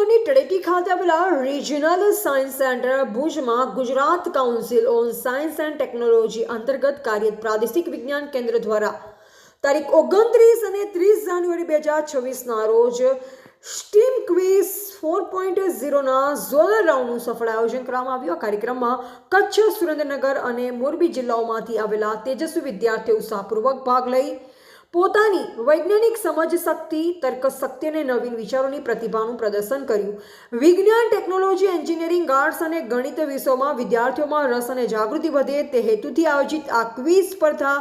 ભાવનગરની તળેટી ખાતે આવેલા રિજનલ સાયન્સ સેન્ટર ભુજમાં Gujarat council on science and technology અંતર્ગત કાર્યરત પ્રાદેશિક વિજ્ઞાન કેન્દ્ર દ્વારા તારીખ 29 અને 30 જાન્યુઆરી 2026ના રોજ સ્ટીમ ક્વિઝ 4.0ના ઝોનલ રાઉન્ડનું સફળ આયોજન કરવામાં આવ્યું। આ કાર્યક્રમમાં કચ્છ, સુરેન્દ્રનગર અને મોરબી જિલ્લાઓમાંથી આવેલા તેજસ્વી વિદ્યાર્થીઓ ઉત્સાહપૂર્વક ભાગ લઈ પોતાની વૈજ્ઞાનિક સમજ શક્તિ, તર્ક શક્તિ અને નવીન વિચારોની પ્રતિભાનું પ્રદર્શન કર્યું। વિજ્ઞાન, ટેકનોલોજી, એન્જિનિયરિંગ, આર્ટ્સ અને ગણિત વિષયોમાં વિદ્યાર્થીઓમાં રસ અને જાગૃતિ વધે તે હેતુથી આયોજિત આ ક્વિઝ સ્પર્ધા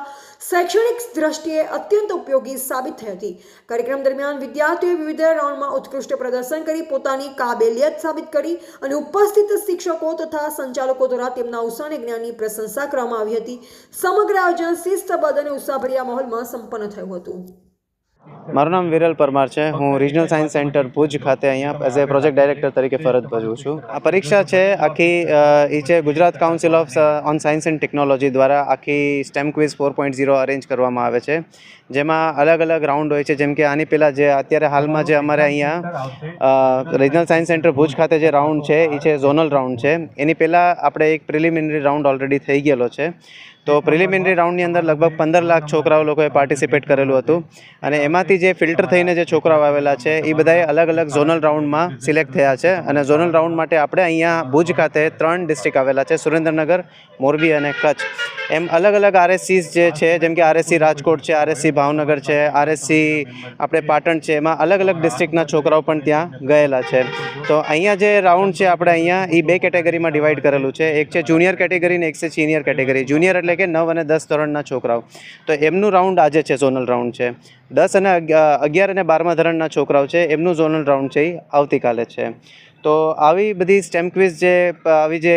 શૈક્ષણિક દ્રષ્ટિએ અત્યંત ઉપયોગી સાબિત થઈ હતી। કાર્યક્રમ દરમિયાન વિદ્યાર્થીઓએ વિવિધ રાઉન્ડમાં ઉત્કૃષ્ટ પ્રદર્શન કરી પોતાની કાબેલિયત સાબિત કરી અને ઉપસ્થિત શિક્ષકો તથા સંચાલકો દ્વારા તેમના ઉત્સાહ અને જ્ઞાનની પ્રશંસા કરવામાં આવી હતી। સમગ્ર આયોજન શિસ્તબદ્ધ અને ઉત્સાહભર્યા માહોલમાં સંપન્ન થયું હતું। મારું નામ વિરલ પરમાર છે। હું રિજનલ સાયન્સ સેન્ટર ભુજ ખાતે અહીંયા એઝ એ પ્રોજેક્ટ ડાયરેક્ટર તરીકે ફરજ ભજવું છું। આ પરીક્ષા છે આખી એ છે Gujarat council of on science and technology દ્વારા આખી સ્ટેમ ક્વિઝ 4.0 અરેન્જ કરવામાં આવે છે, જેમાં અલગ અલગ રાઉન્ડ હોય છે। જેમ કે આની પહેલાં જે અત્યારે હાલમાં જે અમારે અહીંયા રિજનલ સાયન્સ સેન્ટર ભુજ ખાતે જે રાઉન્ડ છે એ છે ઝોનલ રાઉન્ડ છે। એની પહેલાં આપણે એક પ્રિલિમિનરી રાઉન્ડ ઓલરેડી થઈ ગયેલો છે। તો પ્રિલિમિનરી રાઉન્ડની અંદર લગભગ 15 લાખ છોકરાઓ લોકોએ પાર્ટિસિપેટ કરેલું હતું અને એમાંથી જે ફિલ્ટર થઈને જે છોકરાઓ આવેલા છે એ બધાએ અલગ અલગ ઝોનલ રાઉન્ડમાં સિલેક્ટ થયા છે। અને ઝોનલ રાઉન્ડ માટે આપણે અહીંયા ભુજ ખાતે 3 ડિસ્ટ્રિક્ટ આવેલા છે, સુરેન્દ્રનગર, મોરબી અને કચ્છ। એમ અલગ અલગ આરએસસીસ જે છે, જેમ કે આરએસસી રાજકોટ છે, આરએસસી ભાવનગર છે, આરએસસી આપણે પાટણ છે, એમાં અલગ અલગ ડિસ્ટ્રિક્ટના છોકરાઓ પણ ત્યાં ગયેલા છે। તો અહીંયા જે રાઉન્ડ છે આપણે અહીંયા એ 2 કેટેગરીમાં ડિવાઈડ કરેલું છે। એક છે જુનિયર કેટેગરી અને એક છે સિનિયર કેટેગરી। જુનિયર એટલે કે 9 અને 10 ધોરણના છોકરાઓ, તો એમનું રાઉન્ડ આજે છે, ઝોનલ રાઉન્ડ છે। 10 અને 11 અને 12મા ધોરણના છોકરાઓ છે એમનું ઝોનલ રાઉન્ડ છે એ આવતીકાલે છે। તો આવી બધી સ્ટેમ ક્વિઝ જે આવી જે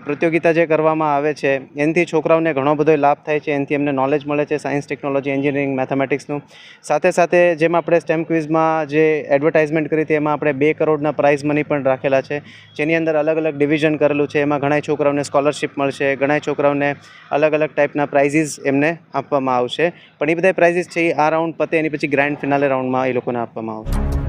પ્રતિયોગિતા જે કરવામાં આવે છે એનાથી છોકરાઓને ઘણો બધો લાભ થાય છે। એનાથી એમને નોલેજ મળે છે સાયન્સ, ટેકનોલોજી, એન્જિનિયરિંગ, મેથેમેટિક્સનું। સાથે સાથે જેમ આપણે સ્ટેમ ક્વિઝમાં જે એડવર્ટાઇઝમેન્ટ કરી હતી એમાં આપણે 2 કરોડના પ્રાઇઝ મની પણ રાખેલા છે, જેની અંદર અલગ અલગ ડિવિઝન કરેલું છે। એમાં ઘણા છોકરાઓને સ્કોલરશિપ મળશે, ઘણા છોકરાઓને અલગ અલગ ટાઈપના પ્રાઇઝીસ એમને આપવામાં આવશે। પણ એ બધા પ્રાઇઝીસ છે એ આ રાઉન્ડ પતે એની પછી ગ્રાન્ડ ફિનાલે રાઉન્ડમાં એ લોકોને આપવામાં આવશે।